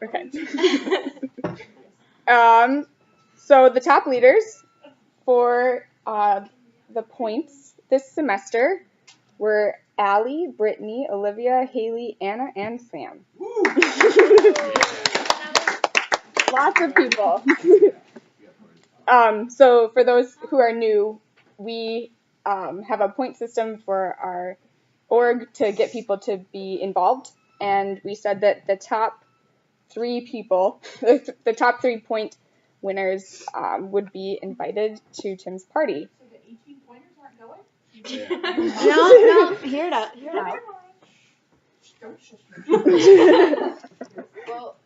Okay. So the top leaders for the points this semester were Allie, Brittany, Olivia, Haley, Anna, and Sam. Lots of people. So for those who are new, we have a point system for our org to get people to be involved, and we said that the top 3 people, the top 3 point winners would be invited to Tim's party. So the 18 pointers aren't going? No, hear it out. Well,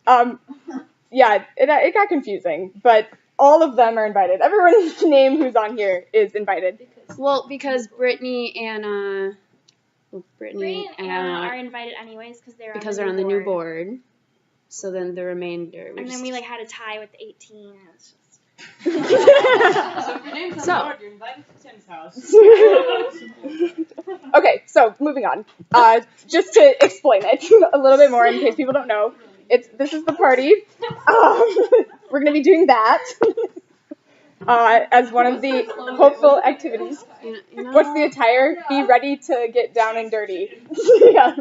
Yeah, it got confusing, but all of them are invited. Everyone's name who's on here is invited. Well, because Brittany and Anna are invited anyways because they're on the new board. So then the remainder. And then we had a tie with the 18. And it was just... So if your name's on the board, you're invited to Tim's house. Okay, so moving on. Just to explain it a little bit more in case people don't know, this is the party. We're going to be doing that as one of the hopeful activities. What's the attire? Be ready to get down and dirty. Yeah.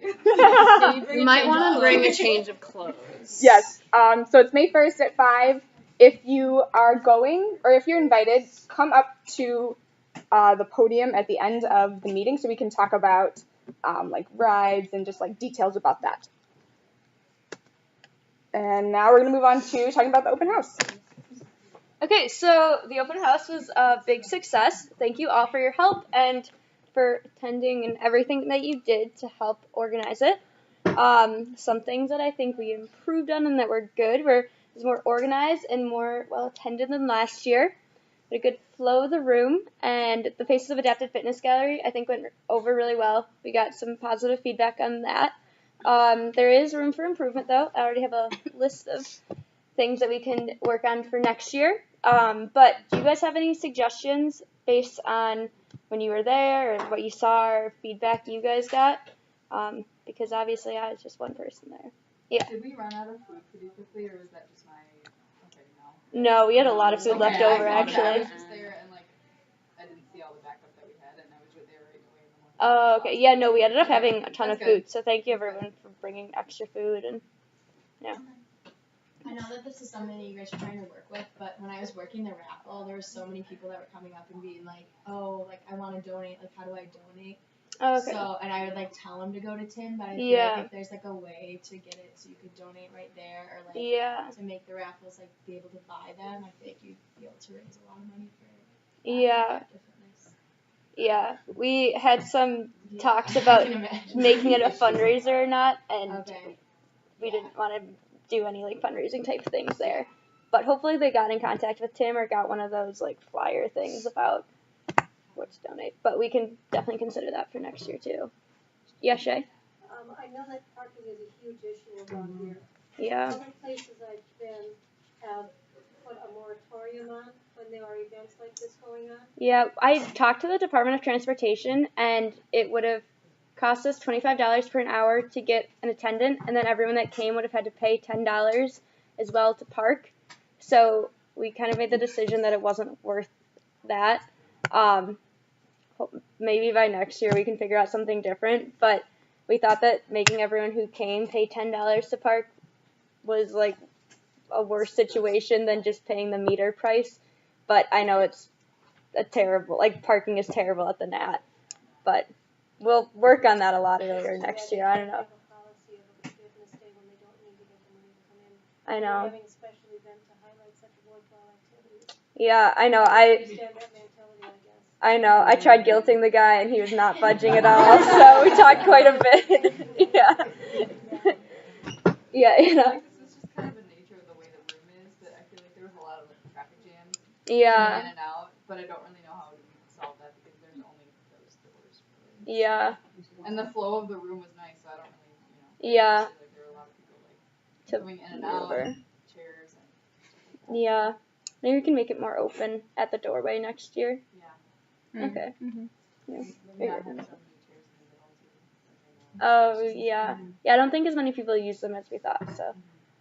You might want to bring a change of clothes. Yes. So it's May 1st at 5. If you are going, or if you're invited, come up to the podium at the end of the meeting so we can talk about like rides and just like details about that. And now we're going to move on to talking about the open house. Okay, so the open house was a big success. Thank you all for your help and for attending and everything that you did to help organize it. Some things that I think we improved on and that were good were more organized and more well attended than last year. We had a good flow of the room, and the Faces of Adapted Fitness Gallery I think went over really well. We got some positive feedback on that. There is room for improvement though. I already have a list of things that we can work on for next year. But do you guys have any suggestions based on when you were there or what you saw or feedback you guys got? Because obviously I was just one person there. Yeah. Did we run out of food pretty quickly, or was that just my? Okay, No, we had a lot of food left over I actually. was just there and I didn't see all the backup that we had, and I was there right away in the morning. Oh, okay. Yeah, no, we ended up having a ton of food. So thank you everyone for bringing extra food and yeah. I know that this is something that you guys are trying to work with, but when I was working the raffle, there were so many people that were coming up and being like, "Oh, I want to donate. How do I donate?" Oh, okay. So, and I would tell them to go to Tim, but I feel like if there's a way to get it so you could donate right there, or to make the raffles be able to buy them, I feel like you'd be able to raise a lot of money for it. Yeah, we had some talks about making it a fundraiser or not, and we didn't want to do any fundraising type things there. But hopefully they got in contact with Tim or got one of those flyer things about what to donate. But we can definitely consider that for next year too. Yeah, Shay? I know that parking is a huge issue around here. Yeah. Other places I've been have put a moratorium on when there are events like this going on. Yeah, I talked to the Department of Transportation, and it would have cost us $25 per an hour to get an attendant, and then everyone that came would have had to pay $10 as well to park. So we kind of made the decision that it wasn't worth that. Maybe by next year we can figure out something different, but we thought that making everyone who came pay $10 to park was a worse situation than just paying the meter price. But I know it's a terrible, parking is terrible at the Nat, but we'll work on that a lot earlier next year. I don't know. I know. Yeah, I know. I know. I tried guilting the guy, and he was not budging at all. So we talked quite a bit. Yeah. Yeah, It's just kind of the nature of the way the room is that I feel like there was a lot of traffic jams. Yeah. In and out, but I don't really know how we can solve that because there's only those doors. Really. Yeah. And the flow of the room was nice, so I don't really, Yeah. there were a lot of people coming in and out, chairs and. Yeah. Maybe we can make it more open at the doorway next year. Yeah. Okay. Mm-hmm. Yeah. Maybe not have so many chairs in the middle too. Oh, yeah. Yeah, I don't think as many people use them as we thought, so,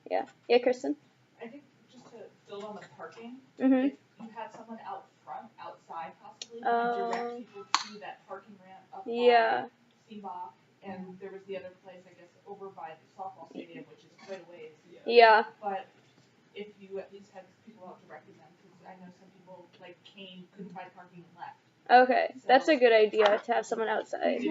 yeah. Yeah, Kristen? I think just to build on the parking, Mm-hmm. if you had someone out front, outside possibly, who could direct people to that parking ramp up by Seabach, and there was the other place, I guess, over by the softball stadium, which is quite a ways. Yeah. But if you at least had people out directing them, because I know some people, like, couldn't find parking and left. Okay, that's a good idea to have someone outside.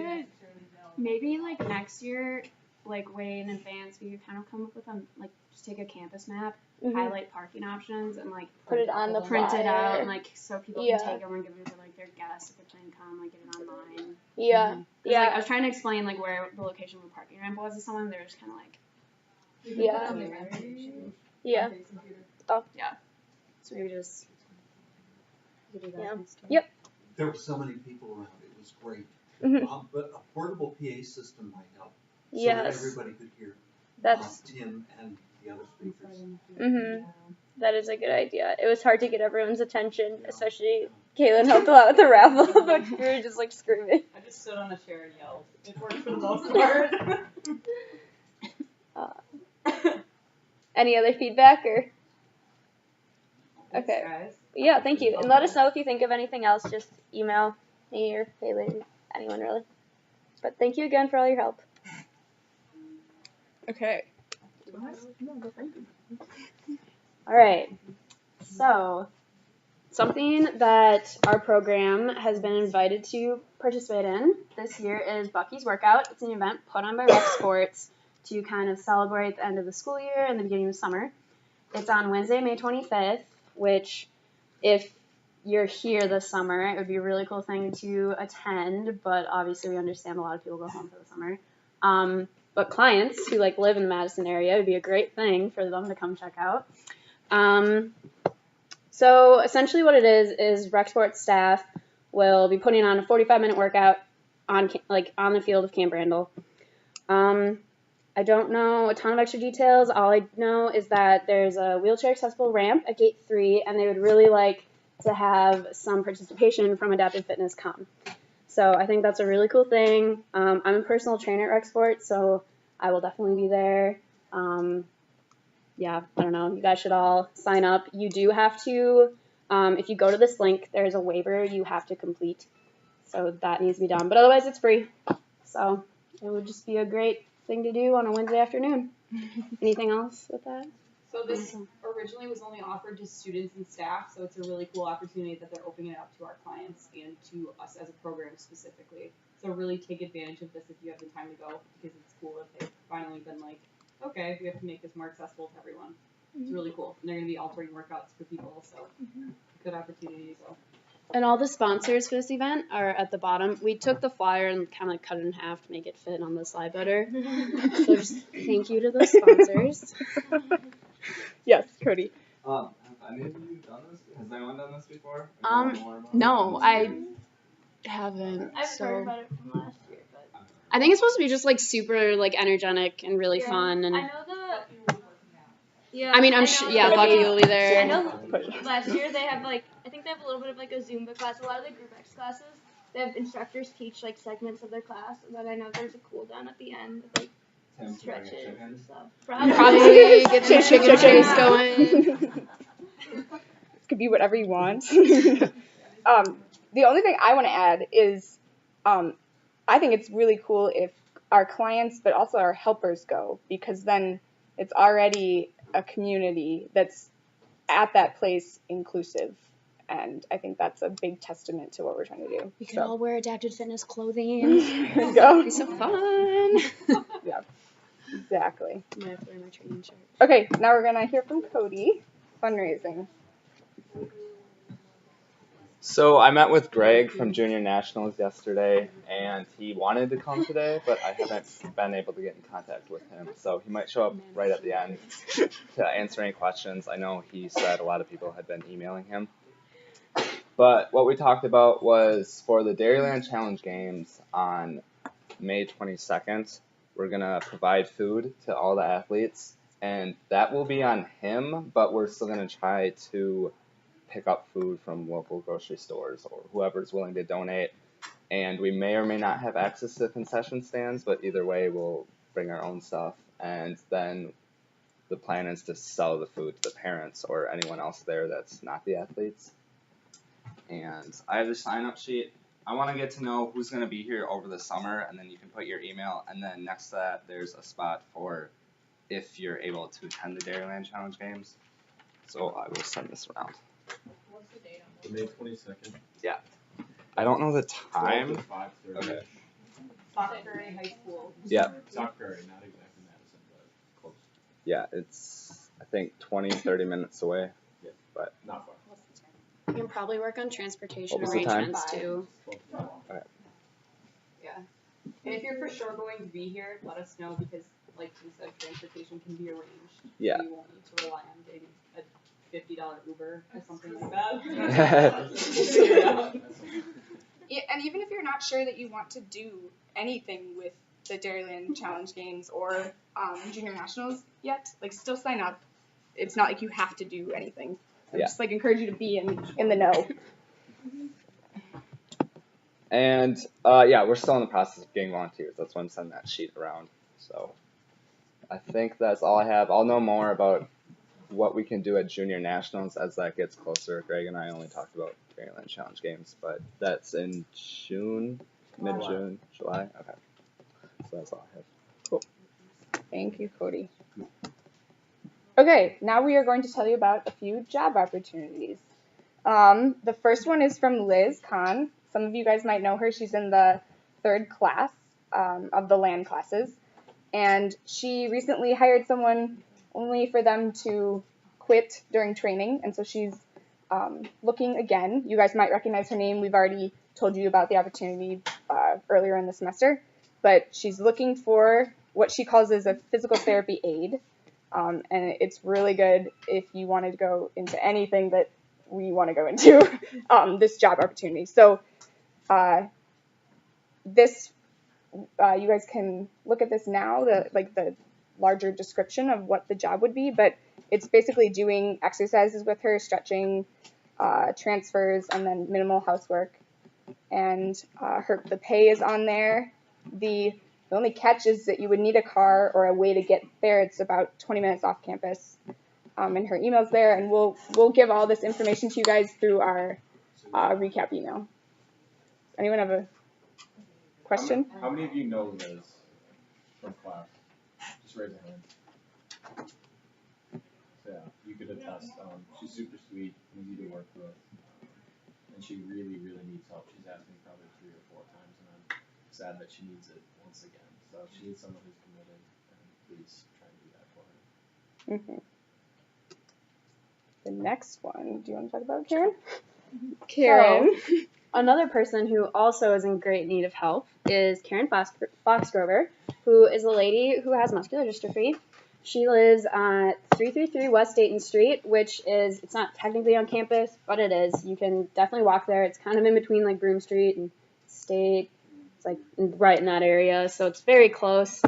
Maybe like next year, like way in advance, we could kind of come up with like just take a campus map, highlight parking options, and like Put it on the print it flyer. out, and like so people can take them and give them to like their guests if they plan to come, like get it online. Yeah. Yeah. Like, I was trying to explain like where the location of the parking ramp was to someone, they're just kind of like. Yeah. Yeah. Oh. Yeah. So maybe just. Do that next year. Yep. There were so many people around. It was great. But a portable PA system might help. So that everybody could hear Tim and the other speakers. That is a good idea. It was hard to get everyone's attention, especially Kaylin helped a lot with the raffle, but we were just like screaming. I just stood on a chair and yelled. It worked for the most part. Any other feedback or? Thanks, Okay. guys. Yeah, thank you. And let us know if you think of anything else. Just email me or Kaylin, anyone really. But thank you again for all your help. Okay. All right. So, something that our program has been invited to participate in this year is Bucky's Workout. It's an event put on by Rec Sports to kind of celebrate the end of the school year and the beginning of summer. It's on Wednesday, May 25th, which if you're here this summer, it would be a really cool thing to attend, but obviously we understand a lot of people go home for the summer. But clients who like live in the Madison area, it would be a great thing for them to come check out. So essentially what it is Rec Sports staff will be putting on a 45-minute workout on the field of Camp Randall. I don't know a ton of extra details. All I know is that there's a wheelchair accessible ramp at gate 3, and they would really like to have some participation from Adaptive Fitness come. So I think that's a really cool thing. I'm a personal trainer at Rec Sports, so I will definitely be there. Yeah, I don't know. You guys should all sign up. You do have to, if you go to this link, there's a waiver you have to complete. So that needs to be done. But otherwise, it's free. So it would just be a great thing to do on a Wednesday afternoon. Anything else with that? So this originally was only offered to students and staff, so it's a really cool opportunity that they're opening it up to our clients and to us as a program specifically. So really take advantage of this if you have the time to go, because it's cool that they've finally been like, okay, we have to make this more accessible to everyone. It's really cool. And they're going to be altering workouts for people, so good opportunity. So. And all the sponsors for this event are at the bottom. We took the flyer and kind of like cut it in half to make it fit on the slide better. So just thank you to those sponsors. Yes, Cody. Have any of you done this? Has anyone done this before? No, I haven't. I've heard about it from last year, but I think it's supposed to be just like super like energetic and really fun. And I know I mean, Bucky will be there. I know last year they have I think they have a little bit of like a Zumba class. A lot of the Group X classes, they have instructors teach like segments of their class, and then I know there's a cool down at the end with like stretches and stuff. Probably get some chicken chase going. This could be whatever you want. The only thing I want to add is I think it's really cool if our clients, but also our helpers go, because then it's already a community that's at that place inclusive. And I think that's a big testament to what we're trying to do. We can all wear Adapted Fitness clothing. There you go. It'll be so fun. Yeah, exactly. I'm going to wear my training shirt. Okay, now we're going to hear from Cody, fundraising. So I met with Greg from Junior Nationals yesterday, and he wanted to come today, but I haven't been able to get in contact with him. So he might show up right at the end to answer any questions. I know he said a lot of people had been emailing him. But what we talked about was for the Dairyland Challenge Games on May 22nd, we're going to provide food to all the athletes, and that will be on him, but we're still going to try to pick up food from local grocery stores or whoever's willing to donate. and we may or may not have access to concession stands, but either way, we'll bring our own stuff, and then the plan is to sell the food to the parents or anyone else there that's not the athletes. And I have the sign-up sheet. I want to get to know who's going to be here over the summer, and then you can put your email, and then next to that, there's a spot for if you're able to attend the Dairyland Challenge games. So I will send this around. What's the date on May 22nd. Yeah. I don't know the 12 time. to 5:30. Okay. Sock Prairie High School. Yeah. Sock Prairie, not exactly Madison, but close. Yeah, it's, I think, 20, 30 minutes away. Yeah. But not far. You can probably work on transportation What was the time? arrangements too. 12 to 5. Okay. Yeah. And if you're for sure going to be here, let us know because, like you said, transportation can be arranged. Yeah. So you won't need to rely on getting a $50 Uber or something like that. We'll figure it out. Yeah, and even if you're not sure that you want to do anything with the Dairyland Challenge Games or Junior Nationals yet, like still sign up. It's not like you have to do anything. I Yeah. just like encourage you to be in the know. And yeah, we're still in the process of getting volunteers. That's why I'm sending that sheet around. So I think that's all I have. I'll know more about what we can do at Junior Nationals as that gets closer. Greg and I only talked about Dairyland Challenge Games, but that's in June, mid-June, July. Okay. So that's all I have. Cool. Thank you, Cody. Okay, now we are going to tell you about a few job opportunities. The first one is from Liz Kahn. Some of you guys might know her. She's in the 3rd class of the land classes. And she recently hired someone only for them to quit during training. And so she's looking again. You guys might recognize her name. We've already told you about the opportunity earlier in the semester. But she's looking for what she calls as a physical therapy aide. And it's really good if you wanted to go into anything that we want to go into, this job opportunity. So you guys can look at this now, the larger description of what the job would be, but it's basically doing exercises with her, stretching, transfers, and then minimal housework. And the pay is on there. The only catch is that you would need a car or a way to get there. It's about 20 minutes off campus. And her email's there, and we'll give all this information to you guys through our recap email. Anyone have a question? How many of you know Liz from class? Just raise a hand. So, yeah, you could attest. She's super sweet, easy to work with, and she really, really needs help. She's asked me probably 3 or 4 times, and I'm sad that she needs it once again. So she needs someone who's committed, and please try and do that for her. Mm-hmm. The next one, do you want to talk about Karen? Karen. So, another person who also is in great need of help is Karen Foxgrover, who is a lady who has muscular dystrophy. She lives at 333 West Dayton Street, which is, it's not technically on campus, but it is. You can definitely walk there. It's kind of in between like Broome Street and State. It's like right in that area, so it's very close.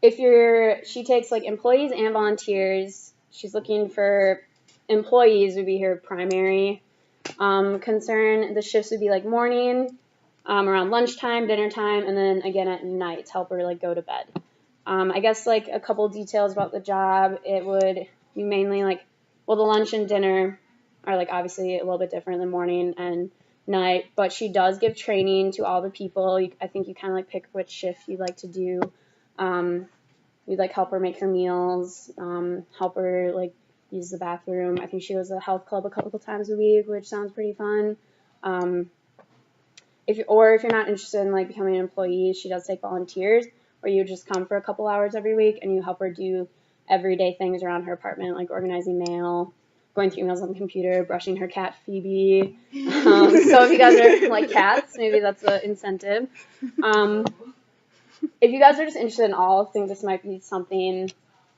She takes like employees and volunteers. She's looking for employees would be her primary concern. The shifts would be like morning, around lunchtime, dinner time, and then again at night to help her like go to bed. I guess like a couple details about the job. It would be mainly like, well, the lunch and dinner are like obviously a little bit different than morning and night, but she does give training to all the people. I think you kind of like pick which shift you'd like to do. We'd like help her make her meals, help her like use the bathroom. I think she goes to the health club a couple times a week, which sounds pretty fun. If you're not interested in like becoming an employee, she does take volunteers, where you just come for a couple hours every week and you help her do everyday things around her apartment, like organizing mail, going through emails on the computer, brushing her cat Phoebe. So if you guys are like cats, maybe that's an incentive. If you guys are just interested in all, I think this might be something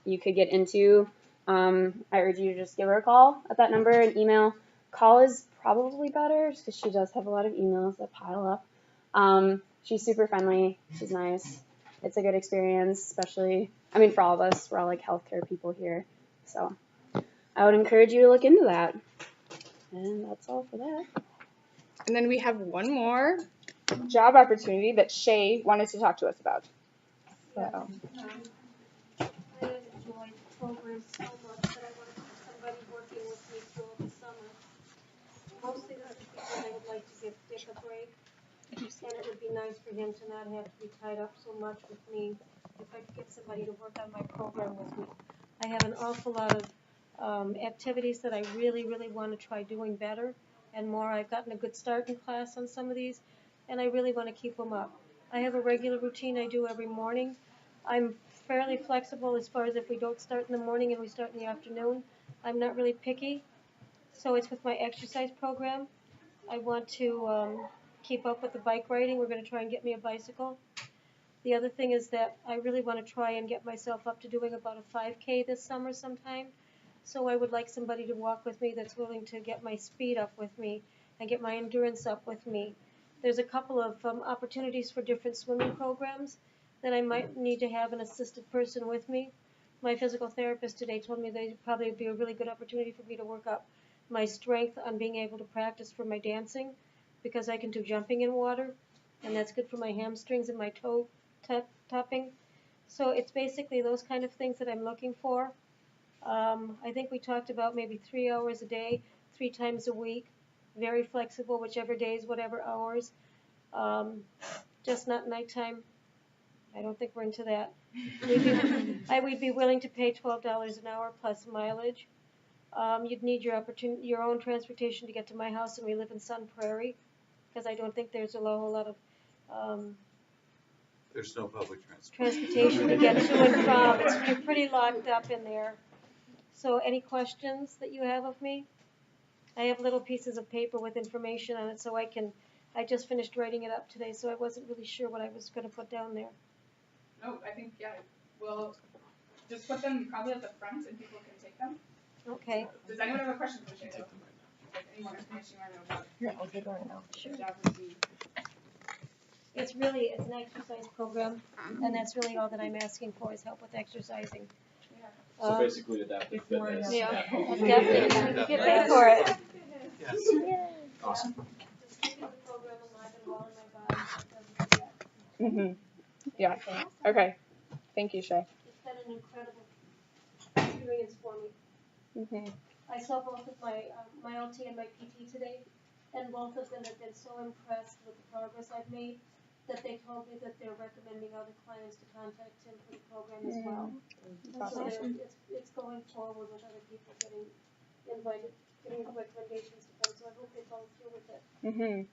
you could get into. I urge you to just give her a call at that number, an email. Call is probably better just because she does have a lot of emails that pile up. She's super friendly. She's nice. It's a good experience, especially, for all of us. We're all like healthcare people here. So I would encourage you to look into that. And that's all for that. And then we have one more job opportunity that Shay wanted to talk to us about. So. I enjoyed the program so much that I want to have somebody working with me through the summer. Mostly this is because I would like to give Dick a break. And it would be nice for him to not have to be tied up so much with me if I could get somebody to work on my program with me. I have an awful lot of activities that I really, really want to try doing better and more. I've gotten a good start in class on some of these, and I really want to keep them up. I have a regular routine I do every morning. I'm fairly flexible as far as if we don't start in the morning and we start in the afternoon. I'm not really picky, so it's with my exercise program. I want to keep up with the bike riding. We're going to try and get me a bicycle. The other thing is that I really want to try and get myself up to doing about a 5K this summer sometime. So I would like somebody to walk with me that's willing to get my speed up with me and get my endurance up with me. There's a couple of opportunities for different swimming programs that I might need to have an assisted person with me. My physical therapist today told me that it'd probably be a really good opportunity for me to work up my strength on being able to practice for my dancing, because I can do jumping in water, and that's good for my hamstrings and my toe tapping. So it's basically those kind of things that I'm looking for. I think we talked about maybe 3 hours a day, 3 times a week, very flexible, whichever days, whatever hours, just not nighttime. I don't think we're into that. We'd be willing to pay $12 an hour plus mileage. You'd need your own transportation to get to my house, and we live in Sun Prairie, because I don't think there's a whole lot of there's no public transportation to get to and from. You're pretty locked up in there. So any questions that you have of me? I have little pieces of paper with information on it, so I just finished writing it up today, so I wasn't really sure what I was going to put down there. No, I think, yeah, we'll just put them probably at the front and people can take them. Okay. Does anyone have a question for Shay, though? Like any more information you want to know about it? Yeah, I'll take right now. Sure. Job routine. It's an exercise program, and that's really all that I'm asking for is help with exercising. So basically adaptive fitness. Yeah. Yeah. Get ready for it. Yes. Awesome. Just keeping the program alive and well in my body. Mhm. Yeah. Okay. Thank you, Shay. It's been an incredible experience for me. Mhm. I saw both of my LT and my PT today, and both of them have been so impressed with the progress I've made that they told me that they're recommending other clients to contact him for the program as well. That's So awesome. it's going forward with other people getting recommendations to come. So I hope they follow through with it. Mhm.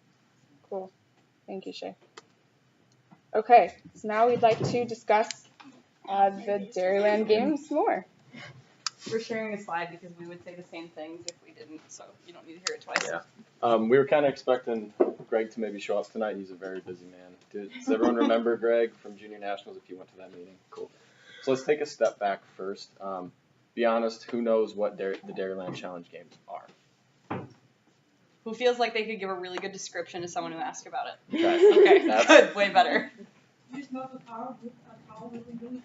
Cool. Thank you, Shay. Okay. So now we'd like to discuss the Dairyland games more. We're sharing a slide because we would say the same things if we didn't, so you don't need to hear it twice. Yeah. We were kind of expecting Greg to maybe show up tonight. He's a very busy man. Does everyone remember Greg from Junior Nationals if you went to that meeting? Cool. So let's take a step back first. Be honest, who knows what the Dairyland Challenge games are? Who feels like they could give a really good description to someone who asked about it? Okay. Okay, good, way better. You just know the power really, really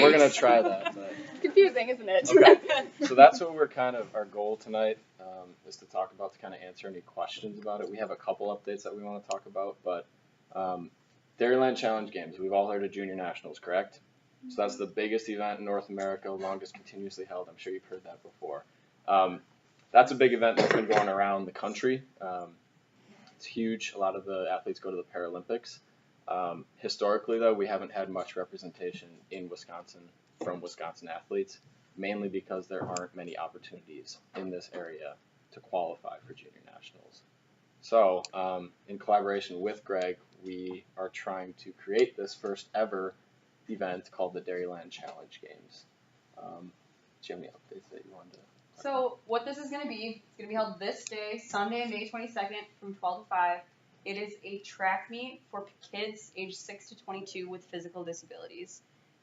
We're going to try that. But. Confusing, isn't it? Okay. So that's what we're our goal tonight is to talk about, to kind of answer any questions about it. We have a couple updates that we want to talk about, but Dairyland Challenge Games, we've all heard of Junior Nationals, correct? So that's the biggest event in North America, longest continuously held. I'm sure you've heard that before. That's a big event that's been going around the country. It's huge. A lot of the athletes go to the Paralympics. Historically, though, we haven't had much representation in Wisconsin from Wisconsin athletes, mainly because there aren't many opportunities in this area to qualify for Junior Nationals. So, in collaboration with Greg, we are trying to create this first ever event called the Dairyland Challenge Games. Do you have any updates that you wanted to? So what this is going to be, it's going to be held this day, Sunday, May 22nd from 12 to 5. It is a track meet for kids aged 6 to 22 with physical disabilities.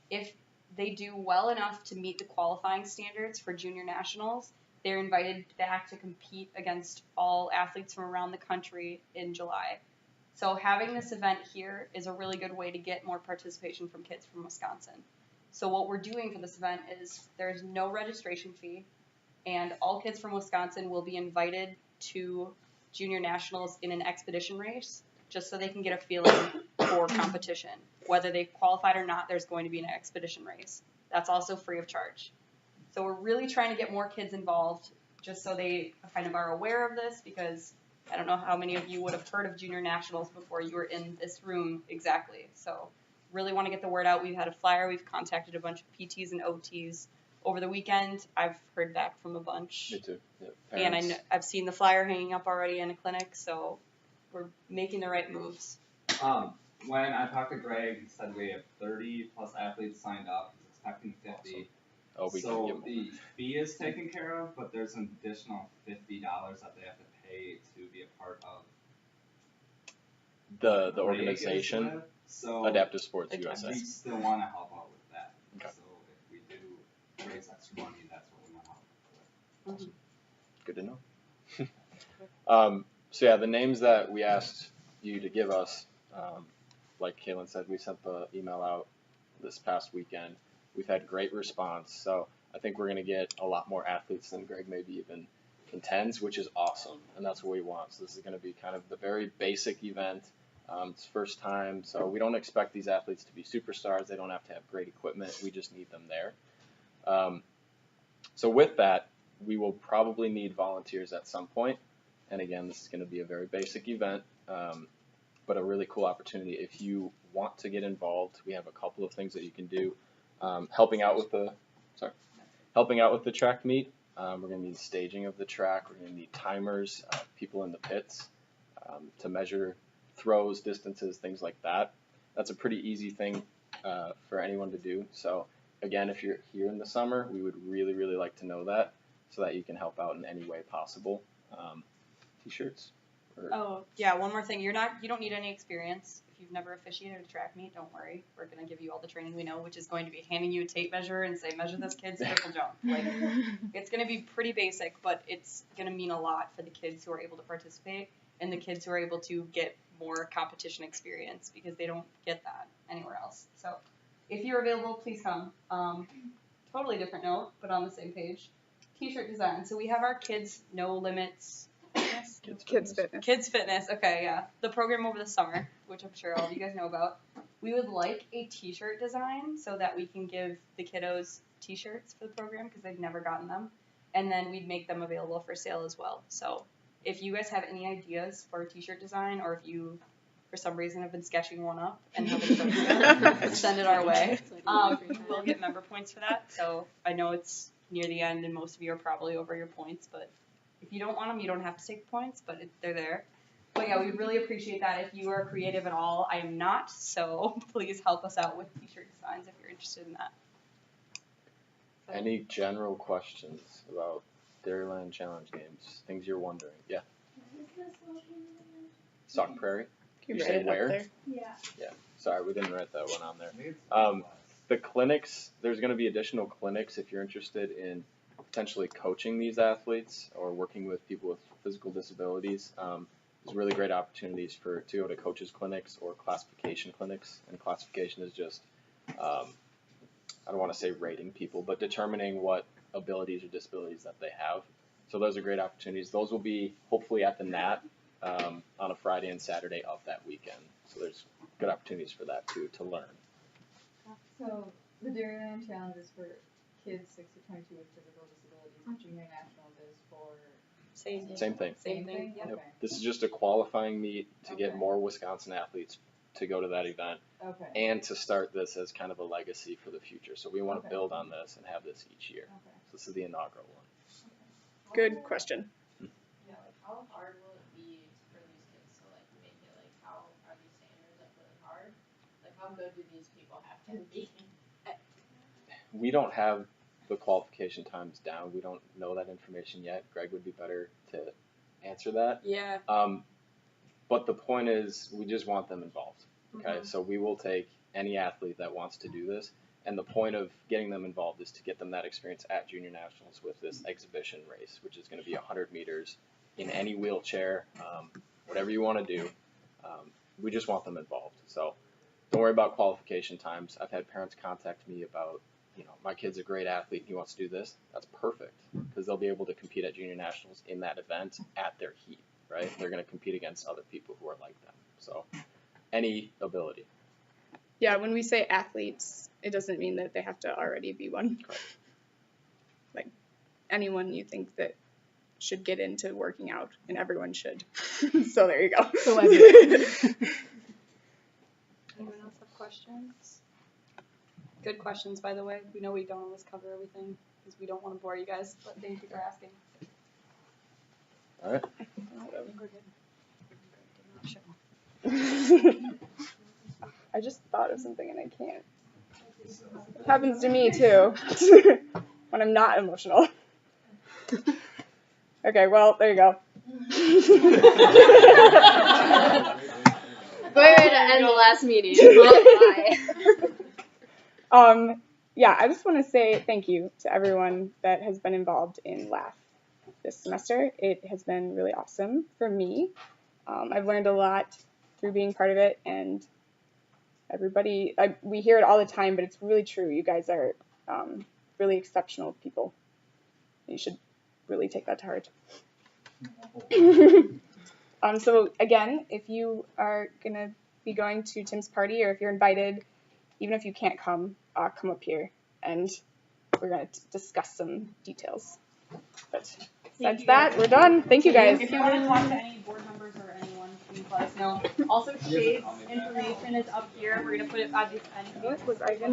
If they do well enough to meet the qualifying standards for Junior Nationals, they're invited back to compete against all athletes from around the country in July. So having this event here is a really good way to get more participation from kids from Wisconsin. So what we're doing for this event is there's no registration fee, and all kids from Wisconsin will be invited to junior nationals in an expedition race, just so they can get a feeling for competition. Whether they qualified or not, there's going to be an expedition race. That's also free of charge. So we're really trying to get more kids involved, just so they kind of are aware of this, because I don't know how many of you would have heard of junior nationals before you were in this room exactly. So really want to get the word out. We've had a flyer. We've contacted a bunch of PTs and OTs over the weekend. I've heard back from a bunch. Me too. Yeah, and I've seen the flyer hanging up already in a clinic, so we're making the right moves. When I talked to Greg, he said we have 30 plus athletes signed up. He's expecting 50. Awesome. Oh, we can so get more. The fee is taken care of, but there's an additional $50 that they have to pay to be a part of the organization. So Adaptive Sports USA. We still want to help out with that. Okay. So if we do raise extra money, that's what we want to help with. Awesome. Good to know. So yeah, the names that we asked you to give us, like Kaylin said, we sent the email out this past weekend. We've had great response, so I think we're going to get a lot more athletes than Greg maybe even intends, which is awesome, and that's what we want. So this is going to be kind of the very basic event. It's first time, so we don't expect these athletes to be superstars. They don't have to have great equipment. We just need them there. So with that, we will probably need volunteers at some point. And again, this is going to be a very basic event, but a really cool opportunity. If you want to get involved, we have a couple of things that you can do. Helping out with the track meet. We're going to need staging of the track. We're going to need timers, people in the pits to measure throws, distances, things like that. That's a pretty easy thing for anyone to do. So again, if you're here in the summer, we would really, really like to know that so that you can help out in any way possible. T-shirts. Oh yeah, one more thing. You don't need any experience. If you've never officiated a track meet, don't worry. We're gonna give you all the training we know, which is going to be handing you a tape measure and say, measure this kid's triple jump. Like, it's gonna be pretty basic, but it's gonna mean a lot for the kids who are able to participate and the kids who are able to get more competition experience, because they don't get that anywhere else. So if you're available, please come. Totally different note, but on the same page. T-shirt design. So we have our Kids No Limits. Kids Fitness. Kids Fitness. Okay, yeah. The program over the summer, which I'm sure all of you guys know about. We would like a T-shirt design so that we can give the kiddos T-shirts for the program, because they've never gotten them, and then we'd make them available for sale as well. So if you guys have any ideas for a T-shirt design, or if you for some reason have been sketching one up and haven't shown it, send it our way. We'll get member points for that. So I know it's near the end and most of you are probably over your points, but if you don't want them, you don't have to take the points, but they're there. But yeah, we really appreciate that. If you are creative at all, I am not, so please help us out with T-shirt designs if you're interested in that. So. Any general questions about Dairyland Challenge games? Things you're wondering? Yeah. Sauk Prairie. Can you you say write it where? up there? Yeah. Yeah. Sorry, we didn't write that one on there. The clinics, there's going to be additional clinics if you're interested in potentially coaching these athletes or working with people with physical disabilities. There's really great opportunities to go to coaches clinics or classification clinics. And classification is just, I don't want to say rating people, but determining what abilities or disabilities that they have. So those are great opportunities. Those will be hopefully at the NAT on a Friday and Saturday of that weekend. So there's good opportunities for that too, to learn. So the Dairyland Challenge is for kids 6 to 22 with physical disabilities. Junior Nationals is for Same thing. Same thing. Yep. Okay. This is just a qualifying meet to get more Wisconsin athletes to go to that event and to start this as kind of a legacy for the future. So we want to build on this and have this each year. Okay. So this is the inaugural one. Good question. Yeah, like how hard will it be for these kids to like make it? Like how are these standards like really hard? Like how good do these people have to be? We don't have the qualification times down. We don't know that information yet. Greg would be better to answer that. Yeah. But the point is, we just want them involved. Okay, so we will take any athlete that wants to do this, and the point of getting them involved is to get them that experience at Junior Nationals with this exhibition race, which is going to be 100 meters in any wheelchair, whatever you want to do. We just want them involved. So don't worry about qualification times. I've had parents contact me about, my kid's a great athlete, he wants to do this. That's perfect, because they'll be able to compete at Junior Nationals in that event at their heat. right? They're going to compete against other people who are like them. So any ability. Yeah, when we say athletes, it doesn't mean that they have to already be one. Correct. Like anyone you think that should get into working out, and everyone should. So there you go. So everyone. Anyone else have questions? Good questions, by the way. We know we don't always cover everything because we don't want to bore you guys, but thank you for asking. All right. I think we're good. I just thought of something and I can't. It happens to me too when I'm not emotional. Okay, well, there you go. Way to end the last meeting. Yeah, I just want to say thank you to everyone that has been involved in LAF this semester. It has been really awesome for me. I've learned a lot through being part of it, and everybody, we hear it all the time, but it's really true. You guys are really exceptional people. You should really take that to heart. So again, if you are going to be going to Tim's party, or if you're invited, even if you can't come up here, and we're going to discuss some details. But that's that. We're done. Thank you guys. If you want to talk to any board members or anyone, please let us know. Also, Shade's information is up here. We're going to put it at the end. What was I going to